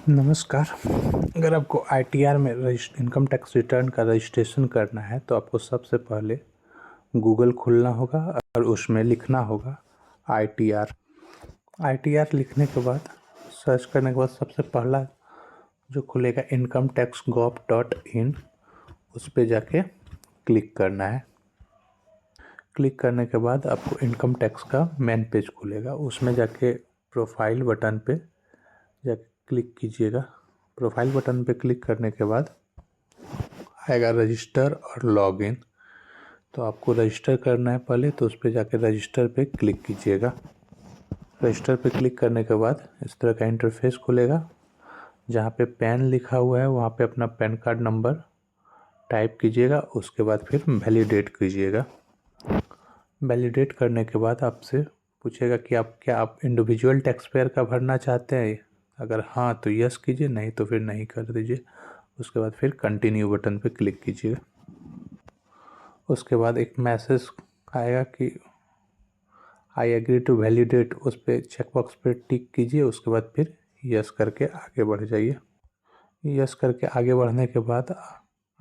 नमस्कार। अगर आपको आईटीआर में इनकम टैक्स रिटर्न का रजिस्ट्रेशन करना है तो आपको सबसे पहले गूगल खोलना होगा और उसमें लिखना होगा आईटीआर। आईटीआर लिखने के बाद सर्च करने के बाद सबसे पहला जो खुलेगा incometax.gov.in, उस पर जाके क्लिक करना है। क्लिक करने के बाद आपको इनकम टैक्स का मेन पेज खुलेगा, उसमें जाके प्रोफाइल बटन पे जाके क्लिक कीजिएगा। प्रोफाइल बटन पे क्लिक करने के बाद आएगा रजिस्टर और लॉगिन, तो आपको रजिस्टर करना है पहले, तो उस पर जाके रजिस्टर पे क्लिक कीजिएगा। रजिस्टर पे क्लिक करने के बाद इस तरह का इंटरफेस खुलेगा। जहाँ पे पैन लिखा हुआ है वहाँ पे अपना पैन कार्ड नंबर टाइप कीजिएगा, उसके बाद फिर वैलिडेट कीजिएगा। वैलिडेट करने के बाद आपसे पूछेगा कि आप इंडिविजुअल टैक्स पेयर का भरना चाहते हैं। अगर हाँ तो यस कीजिए, नहीं तो फिर नहीं कर दीजिए। उसके बाद फिर कंटिन्यू बटन पे क्लिक कीजिएगा। उसके बाद एक मैसेज आएगा कि आई एग्री टू वैलिडेट, उस पर चेकबॉक्स पे टिक कीजिए। उसके बाद फिर यस करके आगे बढ़ जाइए। यस करके आगे बढ़ने के बाद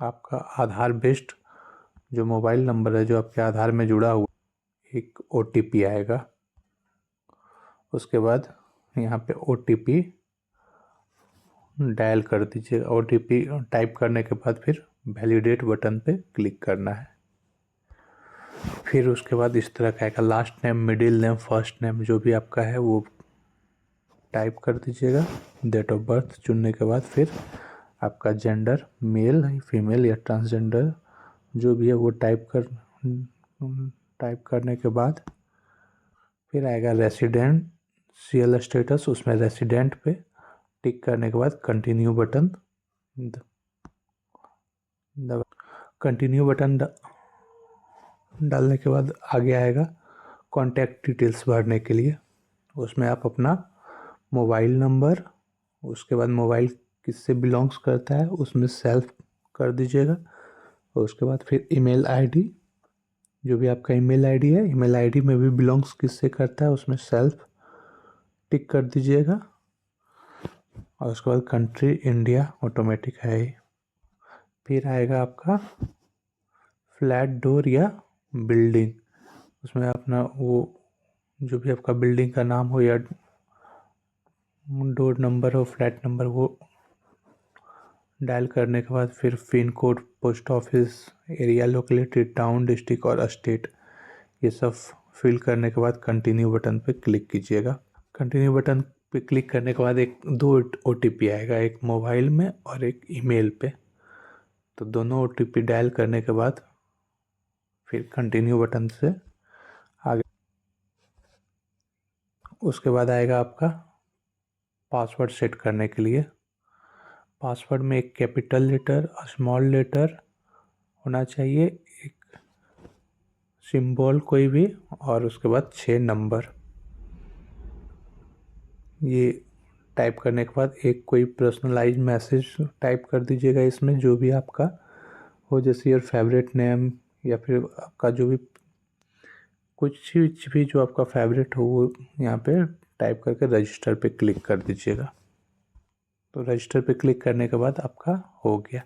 आपका आधार बेस्ड जो मोबाइल नंबर है जो आपके आधार में जुड़ा हुआ, एक ओटीपी आएगा। उसके बाद यहाँ पे ओटीपी डायल कर दीजिएगा। ओटीपी टाइप करने के बाद फिर वैलिडेट बटन पे क्लिक करना है। फिर उसके बाद इस तरह का आएगा, last name, middle name, first name जो भी आपका है वो टाइप कर दीजिएगा। डेट ऑफ बर्थ चुनने के बाद फिर आपका जेंडर, मेल, फीमेल या ट्रांसजेंडर जो भी है वो टाइप करने के बाद फिर आएगा रेसिडेंशियल स्टेटस, उसमें रेसिडेंट पे टिक करने के बाद कंटिन्यू बटन डालने के बाद आगे आएगा कॉन्टैक्ट डिटेल्स भरने के लिए। उसमें आप अपना मोबाइल नंबर, उसके बाद मोबाइल किससे बिलोंग्स करता है उसमें सेल्फ कर दीजिएगा। और उसके बाद फिर ईमेल आईडी, जो भी आपका ईमेल आईडी है, ईमेल आईडी में भी बिलोंग्स किससे करता है उसमें सेल्फ टिक कर दीजिएगा। और उसके बाद कंट्री इंडिया ऑटोमेटिक है ही। फिर आएगा आपका फ्लैट डोर या बिल्डिंग, उसमें अपना वो जो भी आपका बिल्डिंग का नाम हो या डोर नंबर हो, फ्लैट नंबर, वो डायल करने के बाद फिर pin code, post office, area, locality, town, district और स्टेट, ये सब फिल करने के बाद कंटिन्यू बटन पे क्लिक कीजिएगा। कंटिन्यू बटन पे क्लिक करने के बाद दो ओटीपी आएगा, एक मोबाइल में और एक ईमेल पे। तो दोनों ओटीपी डायल करने के बाद फिर कंटिन्यू बटन से आगे, उसके बाद आएगा आपका पासवर्ड सेट करने के लिए। पासवर्ड में एक कैपिटल लेटर, स्मॉल लेटर होना चाहिए, एक सिंबल कोई भी, और उसके बाद 6 नंबर। ये टाइप करने के बाद एक कोई पर्सनलाइज मैसेज टाइप कर दीजिएगा इसमें, जो भी आपका हो, जैसे योर फेवरेट नेम या फिर आपका जो भी कुछ भी जो आपका फेवरेट हो वो यहाँ पे टाइप करके रजिस्टर पे क्लिक कर दीजिएगा। तो रजिस्टर पे क्लिक करने के बाद आपका हो गया।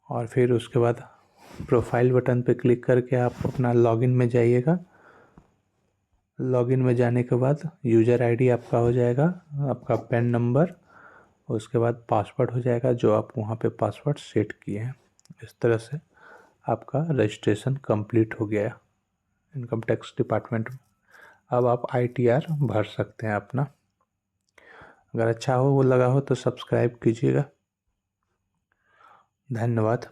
और फिर उसके बाद प्रोफाइल बटन पे क्लिक करके आप अपना लॉगिन में जाइएगा। लॉगिन में जाने के बाद यूज़र आईडी आपका हो जाएगा, आपका पैन नंबर, उसके बाद पासवर्ड हो जाएगा जो आप वहाँ पे पासवर्ड सेट किए हैं। इस तरह से आपका रजिस्ट्रेशन कंप्लीट हो गया इनकम टैक्स डिपार्टमेंट में। अब आप आईटीआर भर सकते हैं अपना। अगर अच्छा हो, वो लगा हो तो सब्सक्राइब कीजिएगा। धन्यवाद।